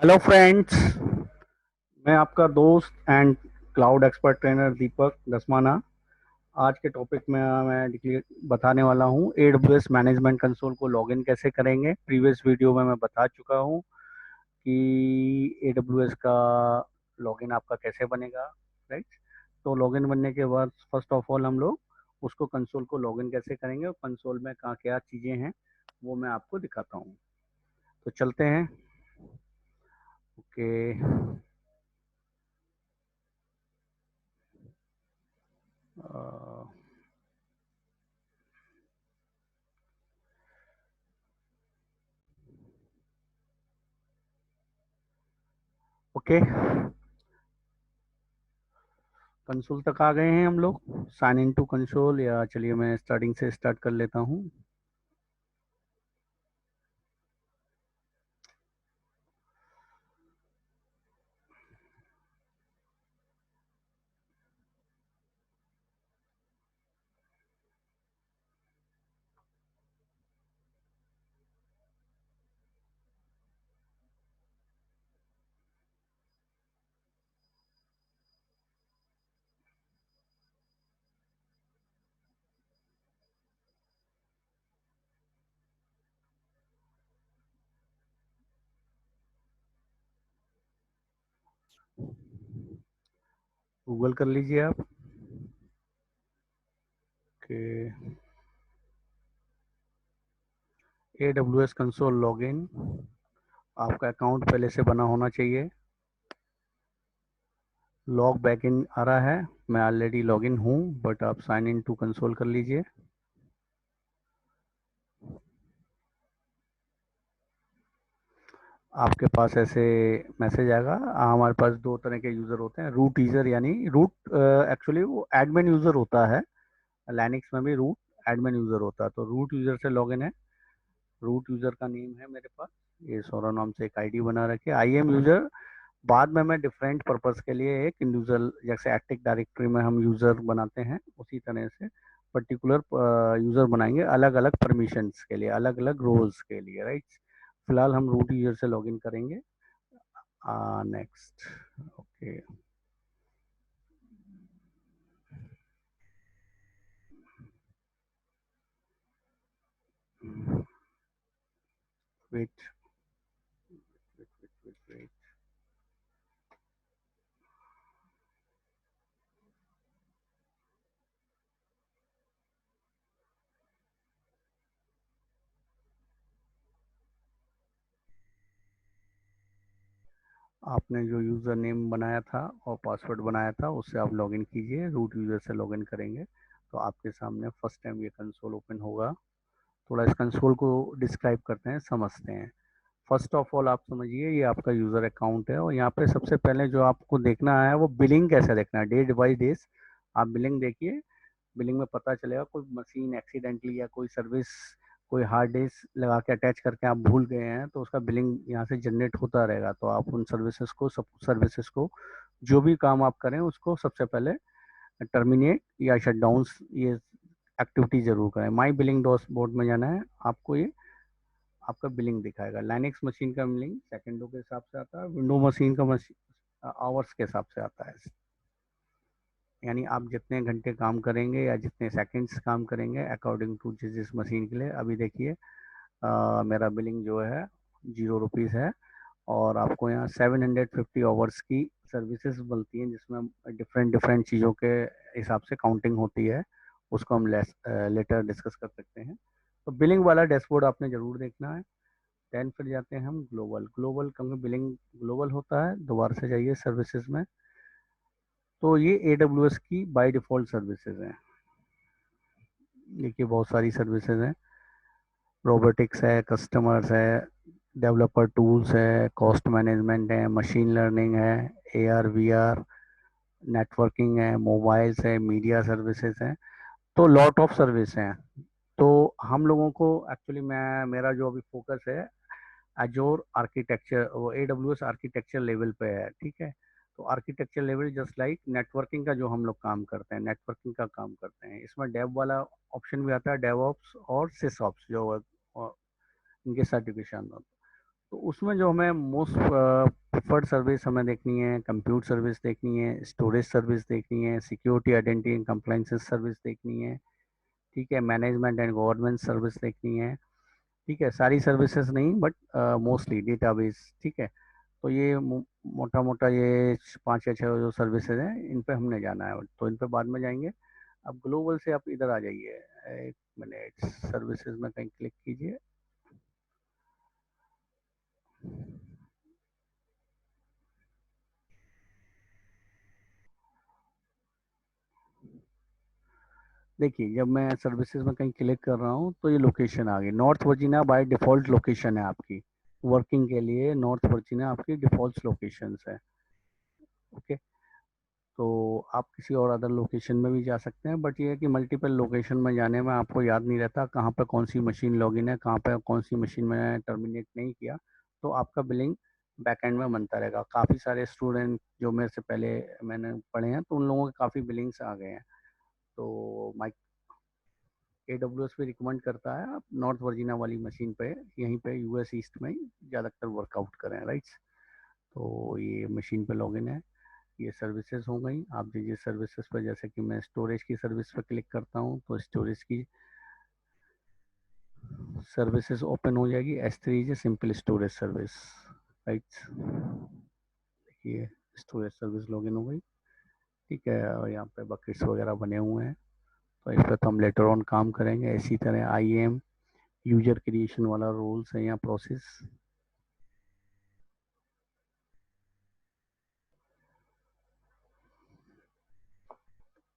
Hello friends. मैं आपका दोस्त एंड क्लाउड एक्सपर्ट ट्रेनर दीपक दसमाना। आज के टॉपिक में मैं बताने वाला हूँ AWS मैनेजमेंट कंसोल को लॉगिन कैसे करेंगे। प्रीवियस वीडियो में मैं बता चुका हूँ कि AWS का लॉगिन आपका कैसे बनेगा, राइट। तो लॉगिन बनने के बाद फर्स्ट ऑफ ऑल हम लोग उसको कंसोल को लॉगिन कैसे करेंगे और कंसोल में कहाँ क्या चीज़ें हैं वो मैं आपको दिखाता हूँ। तो चलते हैं। ओके। ओके, कंसोल तक आ गए हैं हम लोग। साइन इन टू कंसोल, या चलिए मैं स्टार्टिंग से स्टार्ट कर लेता हूँ। गूगल कर लीजिए आप। कि AWS कंसोल लॉगिन, आपका अकाउंट पहले से बना होना चाहिए। लॉग बैक इन आ रहा है, मैं ऑलरेडी लॉगिन हूँ, बट आप साइन इन टू कंसोल कर लीजिए। आपके पास ऐसे मैसेज आएगा। हमारे पास दो तरह के यूज़र होते हैं, रूट यूज़र यानी रूट एक्चुअली वो एडमिन यूज़र होता है। लाइनक्स में भी रूट एडमिन यूज़र होता है, तो रूट यूज़र से लॉगिन है। रूट यूज़र का नेम है मेरे पास, ये सौरव नाम से एक आईडी बना रखी है। IAM यूज़र बाद में मैं डिफरेंट पर्पस के लिए एक इंडिविजुअल, जैसे एक्टिव डायरेक्टरी में हम यूज़र बनाते हैं उसी तरह से पर्टिकुलर यूज़र बनाएंगे, अलग अलग परमिशंस के लिए, अलग अलग रोल्स के लिए, राइट। फिलहाल हम रूट यूज़र से लॉगिन करेंगे। Next. Okay. Wait wait wait wait wait. आपने जो यूज़र नेम बनाया था और पासवर्ड बनाया था उससे आप लॉगिन कीजिए। रूट यूज़र से लॉगिन करेंगे तो आपके सामने फर्स्ट टाइम ये कंसोल ओपन होगा। थोड़ा इस कंसोल को डिस्क्राइब करते हैं, समझते हैं। फर्स्ट ऑफ ऑल आप समझिए, ये आपका यूज़र अकाउंट है और यहाँ पे सबसे पहले जो आपको देखना है वो बिलिंग कैसे देखना है, डे बाई डेज। आप बिलिंग देखिए। बिलिंग में पता चलेगा कोई मशीन एक्सीडेंटली या कोई सर्विस, कोई हार्ड डिस्क लगा के अटैच करके आप भूल गए हैं तो उसका बिलिंग यहाँ से जनरेट होता रहेगा। तो आप उन सर्विसेज को, सब सर्विसेज को, जो भी काम आप करें उसको सबसे पहले टर्मिनेट या शट डाउन, ये एक्टिविटी जरूर करें। माई बिलिंग डैशबोर्ड में जाना है आपको। ये आपका बिलिंग दिखाएगा। लाइनक्स मशीन का बिलिंग सेकेंडों के हिसाब से आता है, विंडो मशीन का आवर्स के हिसाब से आता है। यानी आप जितने घंटे काम करेंगे या जितने सेकंड्स काम करेंगे अकॉर्डिंग टू जिस मशीन के लिए। अभी देखिए मेरा बिलिंग जो है ₹0 है और आपको यहाँ 750 आवर्स की सर्विसेज मिलती हैं जिसमें डिफरेंट डिफरेंट चीज़ों के हिसाब से काउंटिंग होती है। उसको हम लेटर डिस्कस कर सकते हैं। तो बिलिंग वाला डैशबोर्ड आपने ज़रूर देखना है। देन फिर जाते हैं हम ग्लोबल। ग्लोबल क्योंकि बिलिंग ग्लोबल होता है, दोबारा से जाइए सर्विसेज में। तो ये AWS की बाय डिफ़ॉल्ट सर्विसेज हैं। देखिए बहुत सारी सर्विसेज हैं। रोबोटिक्स है, कस्टमर्स है, डेवलपर टूल्स है, कॉस्ट मैनेजमेंट है, मशीन लर्निंग है, AR VR, नेटवर्किंग है, मोबाइल्स है, मीडिया सर्विसेज हैं। तो लॉट ऑफ सर्विस हैं। तो हम लोगों को एक्चुअली, मैं मेरा जो अभी फोकस है अजोर आर्किटेक्चर, वो AWS आर्किटेक्चर लेवल पे है, ठीक है। तो architecture level just like networking का जो हम लोग काम करते हैं, नेटवर्किंग का काम करते हैं, इसमें डेव वाला ऑप्शन भी आता है, डेव ऑप्स और सिस ऑप्स जो इनके सर्टिफिकेशन। तो उसमें जो हमें मोस्ट प्रेफर्ड सर्विस हमें देखनी है, कंप्यूट सर्विस देखनी है, स्टोरेज सर्विस देखनी है, security identity and compliances service देखनी है, ठीक है, मैनेजमेंट एंड गवर्नमेंट सर्विस देखनी है, ठीक है, सारी सर्विसेज नहीं बट मोस्टली डेटाबेस, ठीक है। तो ये मोटा मोटा ये 5 या 6 जो सर्विसेज हैं इन पे हमने जाना है, तो इन पे बाद में जाएंगे। अब ग्लोबल से आप इधर आ जाइए, एक मिनट, सर्विसेज में कहीं क्लिक कीजिए। देखिए जब मैं सर्विसेज में कहीं क्लिक कर रहा हूँ तो ये लोकेशन आ गई, north Virginia by default location है आपकी, वर्किंग के लिए नॉर्थ वर्जीनिया आपकी डिफ़ॉल्ट लोकेशन है। ओके, तो आप किसी और अदर लोकेशन में भी जा सकते हैं, बट ये है कि मल्टीपल लोकेशन में जाने में आपको याद नहीं रहता कहाँ पर कौन सी मशीन लॉगिन है, कहाँ पर कौन सी मशीन में टर्मिनेट नहीं किया, तो आपका बिलिंग बैकएंड में बनता रहेगा। काफ़ी सारे स्टूडेंट जो मेरे से पहले मैंने पढ़े हैं तो उन लोगों के काफ़ी बिलिंग्स आ गए हैं। तो माइक AWS भी रिकमेंड करता है आप नॉर्थ वर्जीनिया वाली मशीन पे, यहीं पे US ईस्ट में ही ज़्यादातर वर्कआउट करें, राइट्स। तो ये मशीन पे लॉगिन है, ये सर्विसेज हो गई। आप दीजिए सर्विसेज पर, जैसे कि मैं स्टोरेज की सर्विस पर क्लिक करता हूँ तो स्टोरेज की सर्विसेज ओपन हो जाएगी। S3 is simple storage service, right. देखिए स्टोरेज सर्विस लॉगिन हो गई, ठीक है, और यहाँ पे बकेट्स वगैरह बने हुए हैं, तो इस पर तो हम लेटर ऑन काम करेंगे। इसी तरह IAM यूजर क्रिएशन वाला रूल्स है या प्रोसेस।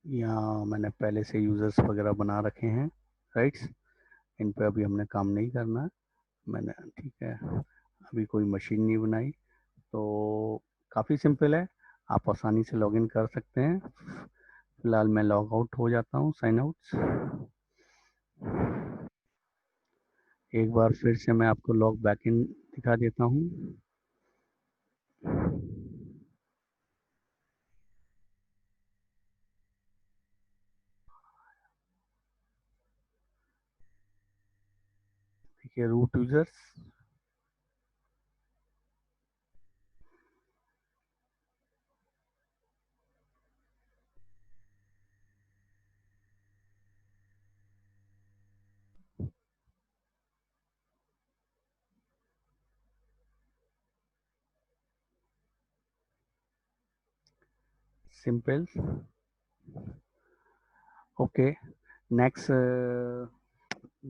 यहाँ मैंने पहले से यूज़र्स वगैरह बना रखे हैं, राइट्स, इन पे अभी हमने काम नहीं करना है मैंने, ठीक है, अभी कोई मशीन नहीं बनाई। तो काफ़ी सिंपल है, आप आसानी से लॉगिन कर सकते हैं। फिलहाल मैं लॉग आउट हो जाता हूँ, साइन आउट। एक बार फिर से मैं आपको लॉग बैक इन दिखा देता हूँ। देखिए root users, simple. Okay, next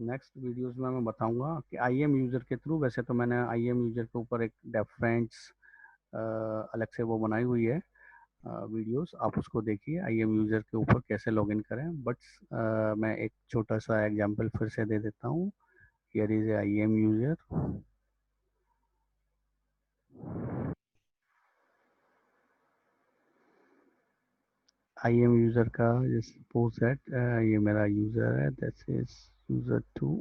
next videos में मैं बताऊंगा कि IAM यूज़र के थ्रू, वैसे तो मैंने IAM यूज़र के ऊपर एक डेफरेंस अलग से वो बनाई हुई है वीडियोस, आप उसको देखिए IAM यूज़र के ऊपर कैसे लॉगिन करें, बट मैं एक छोटा सा एग्जांपल फिर से दे देता हूँ। Here is IAM user, IAM user का सपोज दैट ये मेरा यूज़र है, दैट इज यूज़र 2,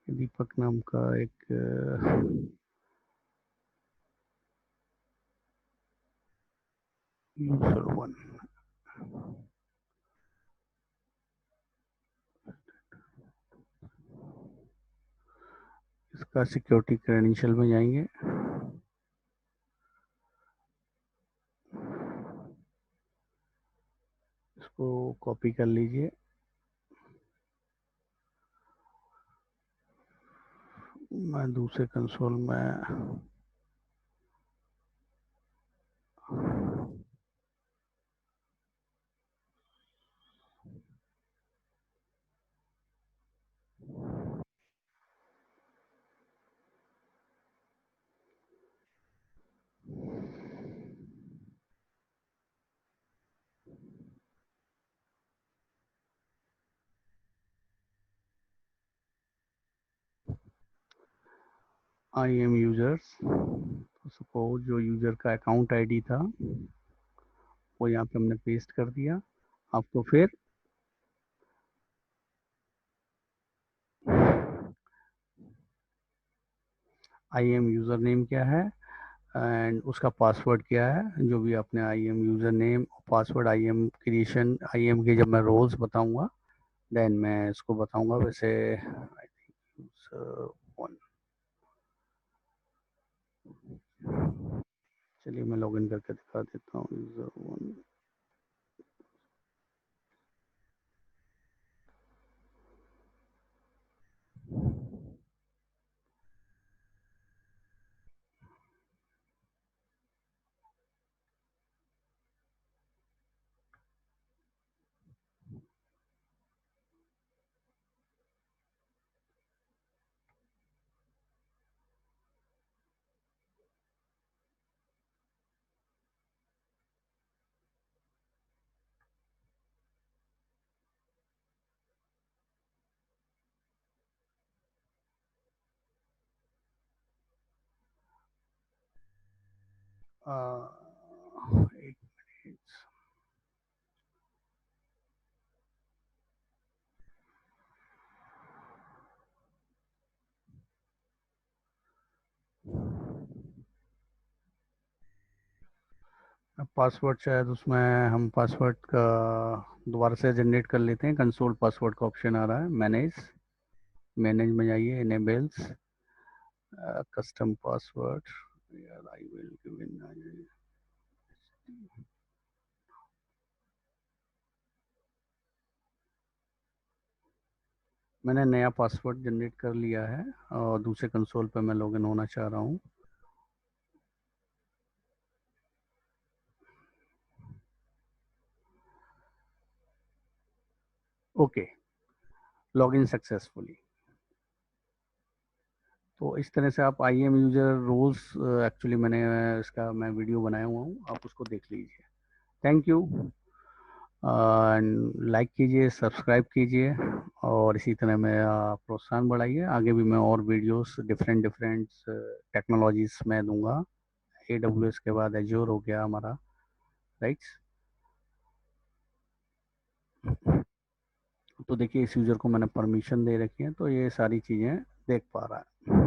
दीपक नाम का एक यूज़र 1। इसका सिक्योरिटी क्रेडेंशियल में जाएंगे, इसको कॉपी कर लीजिए, मैं दूसरे कंसोल में IAM यूजर्स, तो सपोज जो यूजर का अकाउंट आईडी था वो यहाँ पे हमने पेस्ट कर दिया। आपको फिर IAM यूज़र नेम क्या है एंड उसका पासवर्ड क्या है, जो भी आपने IAM user name password IAM creation, IAM के जब मैं रोल्स बताऊंगा देन मैं इसको बताऊंगा वैसे आई थिंक वन। चलिए मैं लॉगिन करके दिखा देता हूँ यूजर वन। एक मिनट। पासवर्ड शायद उसमें हम पासवर्ड का दोबारा से जनरेट कर लेते हैं। कंसोल पासवर्ड का ऑप्शन आ रहा है, मैनेज। मैनेज में जाइए, इनेबल्स कस्टम पासवर्ड। यार आई विल गिव इन। मैंने नया पासवर्ड जनरेट कर लिया है और दूसरे कंसोल पे मैं लॉगिन होना चाह रहा हूँ। Okay, login successfully. तो इस तरह से आप IAM user roles, actually मैंने इसका मैं वीडियो बनाया हुआ हूँ, आप उसको देख लीजिए। Thank you. लाइक कीजिए, सब्सक्राइब कीजिए और इसी तरह मेरा प्रोत्साहन बढ़ाइए। आगे भी मैं और वीडियोस डिफरेंट डिफरेंट टेक्नोलॉजीज में दूंगा। AWS के बाद एज्योर हो गया हमारा, राइट। तो देखिए इस यूज़र को मैंने परमिशन दे रखी है तो ये सारी चीज़ें देख पा रहा है।